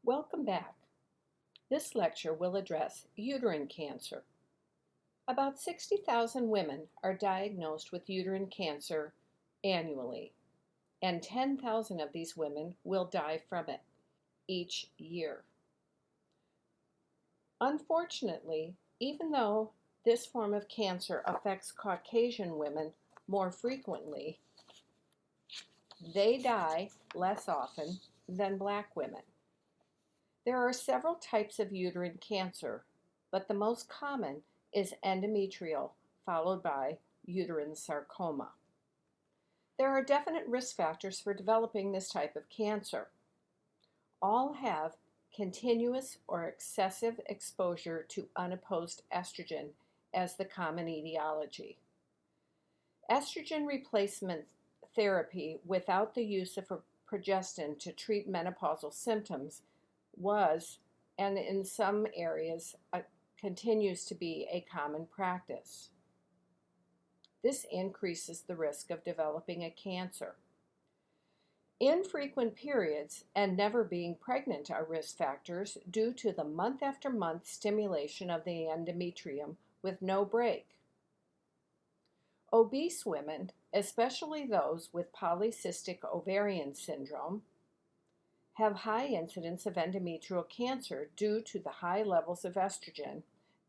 Welcome back. This lecture will address uterine cancer. About 60,000 women are diagnosed with uterine cancer annually, and 10,000 of these women will die from it each year. Unfortunately, even though this form of cancer affects Caucasian women more frequently, they die less often than Black women. There are several types of uterine cancer, but the most common is endometrial, followed by uterine sarcoma. There are definite risk factors for developing this type of cancer. All have continuous or excessive exposure to unopposed estrogen as the common etiology. Estrogen replacement therapy without the use of progestin to treat menopausal symptoms was, and in some areas continues to be, a common practice. This increases the risk of developing a cancer. Infrequent periods and never being pregnant are risk factors due to the month after month stimulation of the endometrium with no break. Obese women, especially those with polycystic ovarian syndrome, have high incidence of endometrial cancer due to the high levels of estrogen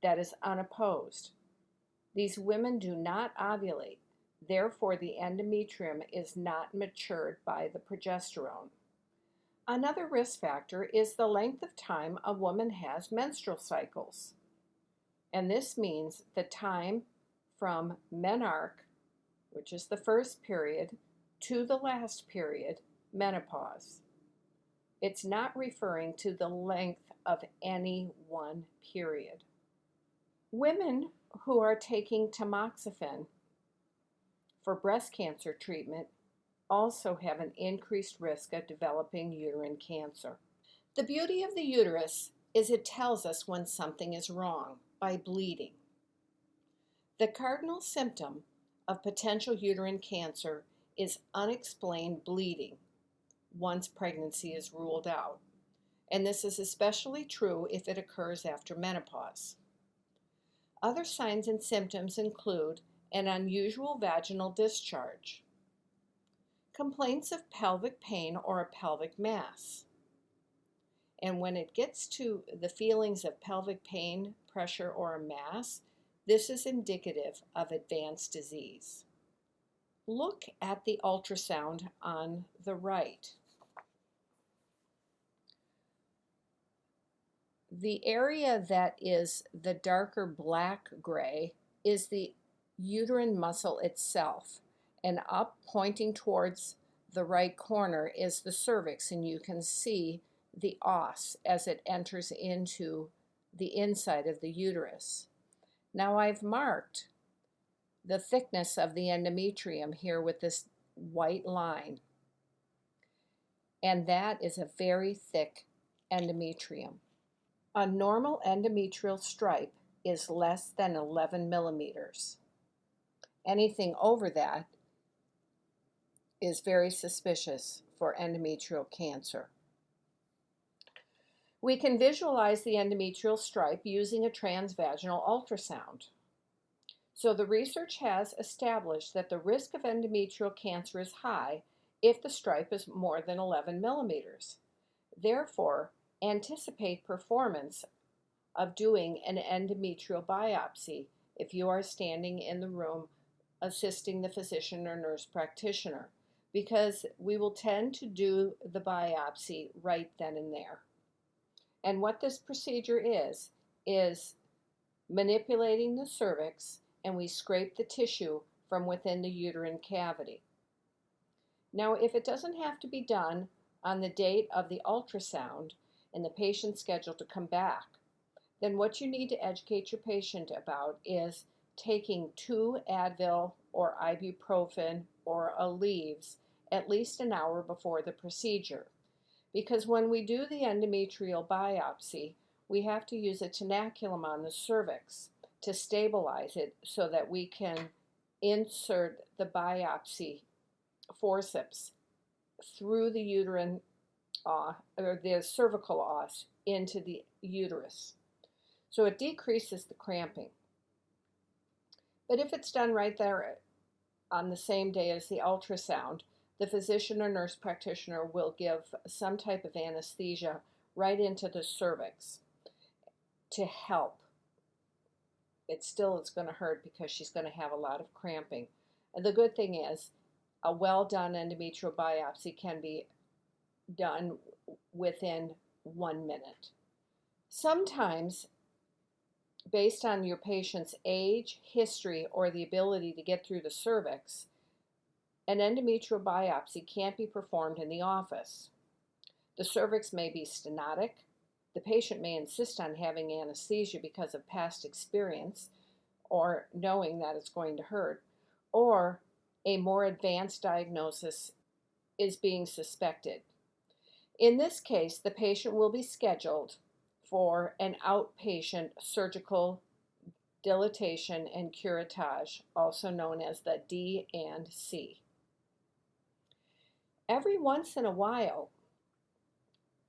that is unopposed. These women do not ovulate, therefore the endometrium is not matured by the progesterone. Another risk factor is the length of time a woman has menstrual cycles, and this means the time from menarche, which is the first period, to the last period, menopause. It's not referring to the length of any one period. Women who are taking tamoxifen for breast cancer treatment also have an increased risk of developing uterine cancer. The beauty of the uterus is it tells us when something is wrong by bleeding. The cardinal symptom of potential uterine cancer is unexplained bleeding once pregnancy is ruled out, and this is especially true if it occurs after menopause. Other signs and symptoms include an unusual vaginal discharge, complaints of pelvic pain or a pelvic mass, and when it gets to the feelings of pelvic pain, pressure, or a mass, this is indicative of advanced disease. Look at the ultrasound on the right. The area that is the darker black gray is the uterine muscle itself, and up pointing towards the right corner is the cervix, and you can see the os as it enters into the inside of the uterus. Now I've marked the thickness of the endometrium here with this white line, and that is a very thick endometrium. A normal endometrial stripe is less than 11 millimeters. Anything over that is very suspicious for endometrial cancer. We can visualize the endometrial stripe using a transvaginal ultrasound. So the research has established that the risk of endometrial cancer is high if the stripe is more than 11 millimeters. Therefore, anticipate performance of doing an endometrial biopsy if you are standing in the room assisting the physician or nurse practitioner, because we will tend to do the biopsy right then and there. And what this procedure is manipulating the cervix, and we scrape the tissue from within the uterine cavity. Now, if it doesn't have to be done on the date of the ultrasound and the patient's scheduled to come back, then what you need to educate your patient about is taking 2 Advil or ibuprofen or Aleve at least an hour before the procedure. Because when we do the endometrial biopsy, we have to use a tenaculum on the cervix to stabilize it so that we can insert the biopsy forceps through the uterine or the cervical os into the uterus. So it decreases the cramping. But if it's done right there on the same day as the ultrasound, the physician or nurse practitioner will give some type of anesthesia right into the cervix to help. It still is going to hurt because she's going to have a lot of cramping. And the good thing is, a well done endometrial biopsy can be done within 1 minute. Sometimes, based on your patient's age, history, or the ability to get through the cervix, an endometrial biopsy can't be performed in the office. The cervix may be stenotic. The patient may insist on having anesthesia because of past experience or knowing that it's going to hurt, or a more advanced diagnosis is being suspected. In this case, the patient will be scheduled for an outpatient surgical dilatation and curettage, also known as the D&C. Every once in a while,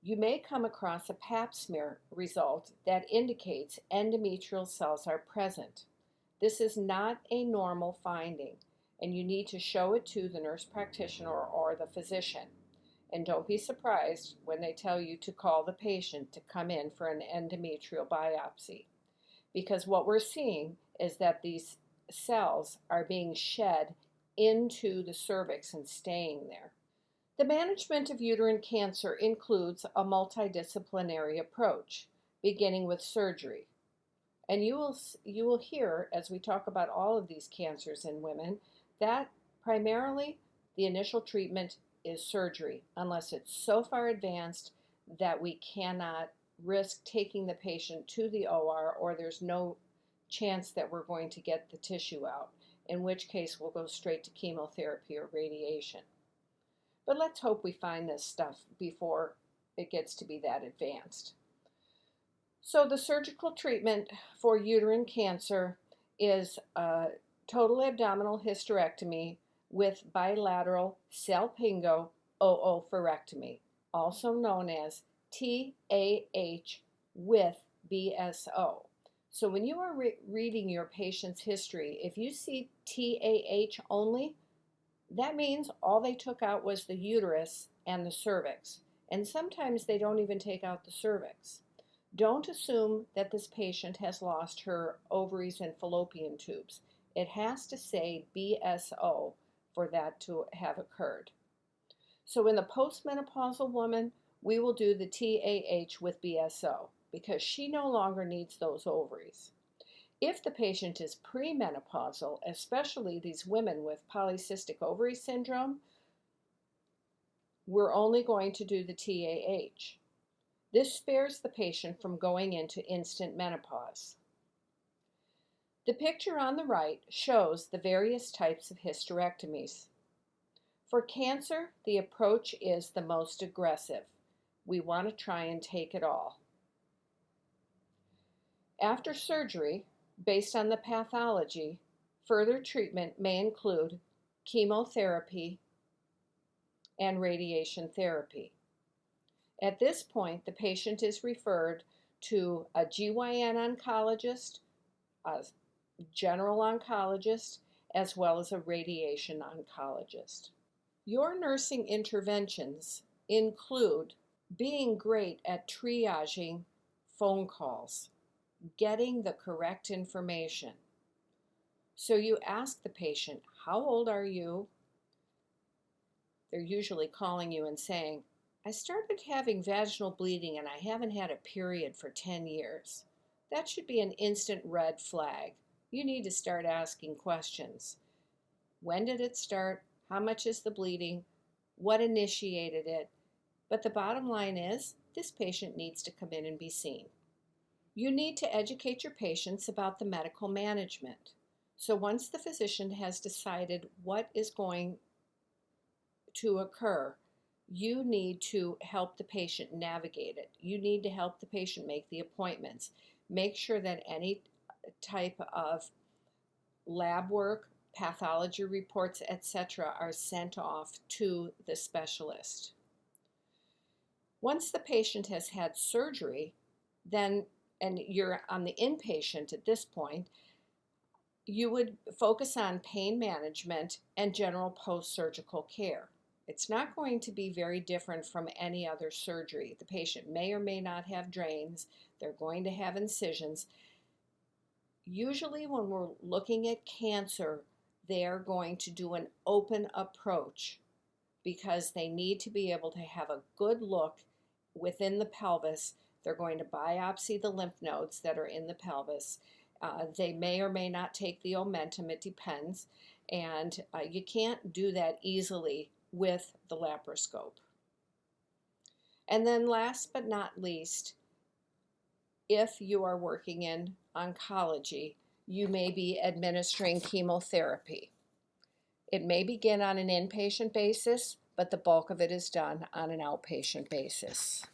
you may come across a pap smear result that indicates endometrial cells are present. This is not a normal finding, and you need to show it to the nurse practitioner or the physician. And don't be surprised when they tell you to call the patient to come in for an endometrial biopsy, because what we're seeing is that these cells are being shed into the cervix and staying there. The management of uterine cancer includes a multidisciplinary approach, beginning with surgery. And you will hear, as we talk about all of these cancers in women, that primarily the initial treatment is surgery, unless it's so far advanced that we cannot risk taking the patient to the OR, or there's no chance that we're going to get the tissue out, in which case we'll go straight to chemotherapy or radiation. But let's hope we find this stuff before it gets to be that advanced. So the surgical treatment for uterine cancer is a total abdominal hysterectomy with bilateral salpingo-oophorectomy, also known as TAH with BSO. So when you are reading your patient's history, if you see TAH only, that means all they took out was the uterus and the cervix. And sometimes they don't even take out the cervix. Don't assume that this patient has lost her ovaries and fallopian tubes. It has to say BSO for that to have occurred. So in the postmenopausal woman, we will do the TAH with BSO because she no longer needs those ovaries. If the patient is premenopausal, especially these women with polycystic ovary syndrome, we're only going to do the TAH. This spares the patient from going into instant menopause. The picture on the right shows the various types of hysterectomies. For cancer, the approach is the most aggressive. We want to try and take it all. After surgery, based on the pathology, further treatment may include chemotherapy and radiation therapy. At this point, the patient is referred to a GYN oncologist, a general oncologist, as well as a radiation oncologist. Your nursing interventions include being great at triaging phone calls, getting the correct information. So you ask the patient, how old are you? They're usually calling you and saying, I started having vaginal bleeding and I haven't had a period for 10 years. That should be an instant red flag. You need to start asking questions. When did it start? How much is the bleeding? What initiated it? But the bottom line is, this patient needs to come in and be seen. You need to educate your patients about the medical management. So once the physician has decided what is going to occur, you need to help the patient navigate it. You need to help the patient make the appointments. Make sure that any type of lab work, pathology reports, etc. are sent off to the specialist. Once the patient has had surgery, then, and you're on the inpatient at this point, you would focus on pain management and general post-surgical care. It's not going to be very different from any other surgery. The patient may or may not have drains. They're going to have incisions. Usually when we're looking at cancer, they're going to do an open approach because they need to be able to have a good look within the pelvis. They're going to biopsy the lymph nodes that are in the pelvis. They may or may not take the omentum, it depends, and you can't do that easily with the laparoscope. And then last but not least, if you are working in oncology, you may be administering chemotherapy. It may begin on an inpatient basis, but the bulk of it is done on an outpatient basis.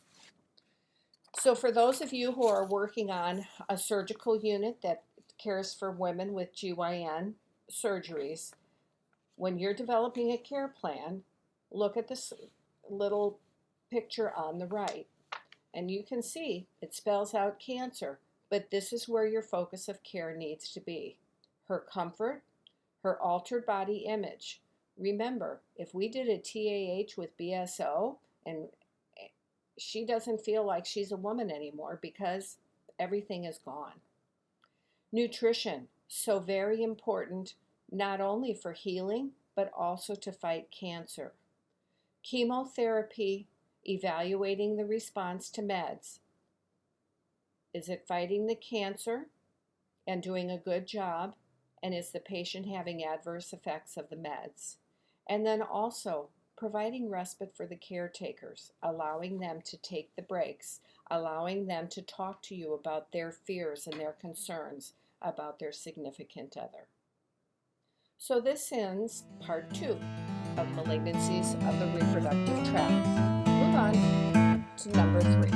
So for those of you who are working on a surgical unit that cares for women with GYN surgeries, when you're developing a care plan, look at this little picture on the right, and you can see it spells out cancer, but this is where your focus of care needs to be. Her comfort, her altered body image. Remember, if we did a TAH with BSO and she doesn't feel like she's a woman anymore because everything is gone. Nutrition, so very important, not only for healing, but also to fight cancer. Chemotherapy, evaluating the response to meds. Is it fighting the cancer and doing a good job? And is the patient having adverse effects of the meds? And then also providing respite for the caretakers, allowing them to take the breaks, allowing them to talk to you about their fears and their concerns about their significant other. So this ends part 2 of malignancies of the reproductive tract. Move on to number 3.